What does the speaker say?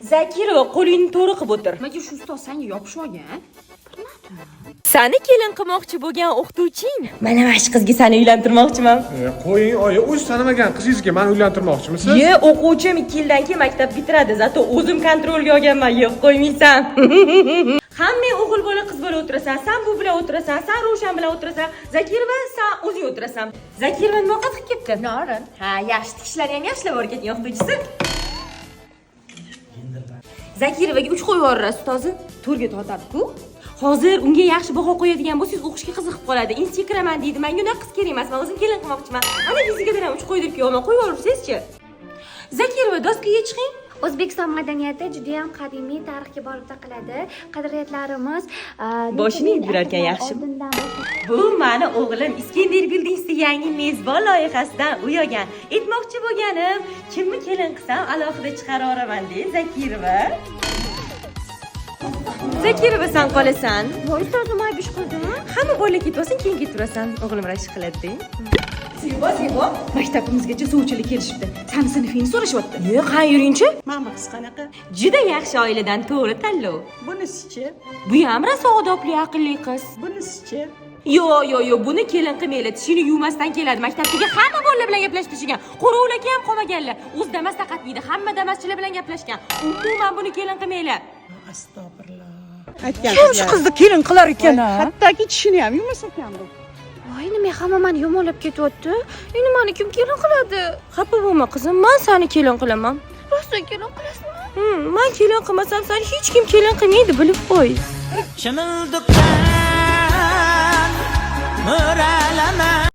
Zakirova, qo'lingni to'g'ri qilib o'tir. Nimaga shu ustoz senga yopishib olgan? Sani kelin qilmoqchi bo'lgan o'qituvching. Mana shu qizga seni uylantirmoqchiman. Qo'ying, oyi, o'zi tanimagan qizingizga meni uylantirmoqchimisiz? O'quvchim 2 yildan keyin maktab bitiradi, zato o'zim kontrolga olganman, yo'q qo'ymaysan. Hamma o'g'il bola, qiz bola o'tirasan, sen bu bilan o'tirasan, sen Ravshan bilan o'tirasan, Zakirova sen o'zing o'tirasan. Zakirova nima qilib ketdi? Norin. Ha, yaxshi tikishlari ham yaxshilab o'rgatgan o'qituvchisi. Zakirovaga 3 qo'yib yuborasiz, ustozi. To'rga tortadi-ku. Hozir unga yaxshi baho qo'yadigan bo'lsangiz, o'qishga qiziqib qoladi. Institutga kiraman deydi. Menga unaqa qiz kerak emas. Men o'zim kelin qilmoqchiman. Ana fizikadan ham 3 qo'ydirib kelaman. Qo'yib yuborsizchi? Zakirova, doskaga chiqing. O'zbekiston madaniyati juda ham qadimiy tarixga borib taqaladi. Qadriyatlarimiz Boshini yurar ekan yaxshi. Bu meni o'g'lim Iskender Buildings'da yangi mezbon loyihasidan uyagan. Aytmoqchi bo'lganim, kimni kelin qilsam alohida chiqara olaman deydi Zakirova. Zakirova, sen qolasan. Voy, ustozim ayb ish qildimi? Hamma bola ketvasin, keyin ketirasan. O'g'lim rashk qiladi. Zibo, maktabimizgacha sovchilik kelishibdi. Seni sinfingni so'rashyapti. Yo'q, qani yuringchi? Mana qiz qanaqa? Juda yaxshi oiladan to'g'ri tanlov. Bunisichi? Bu ham rosa odobli, aqlli qiz. Bunisichi? Yo'q, buni kelin qilmaylar. Tishini yuvmasdan keladi. Maktabdagi hamma bolalar bilan gaplashishgan. Qo'rovlarga ham qolmaganlar. O'z damas taqatmaydi. Hamma damaschilar bilan gaplashgan. Umuman buni kelin qilmaylar. Astag'firullah. Kim shu qizni kelin qilar ekan? Hattoki tishini ham yumasa ekan bu. Voy, nima hamma meni yomonlab ketyapti? Endi meni kim kelin qiladi? Xafa bo'lma qizim, men seni kelin qilaman. Rostdan kelin qilasizmi? Men kelin qilmasam seni hech kim kelin qilmaydi, bilib qo'y. Shimildiqdan mo'ralaman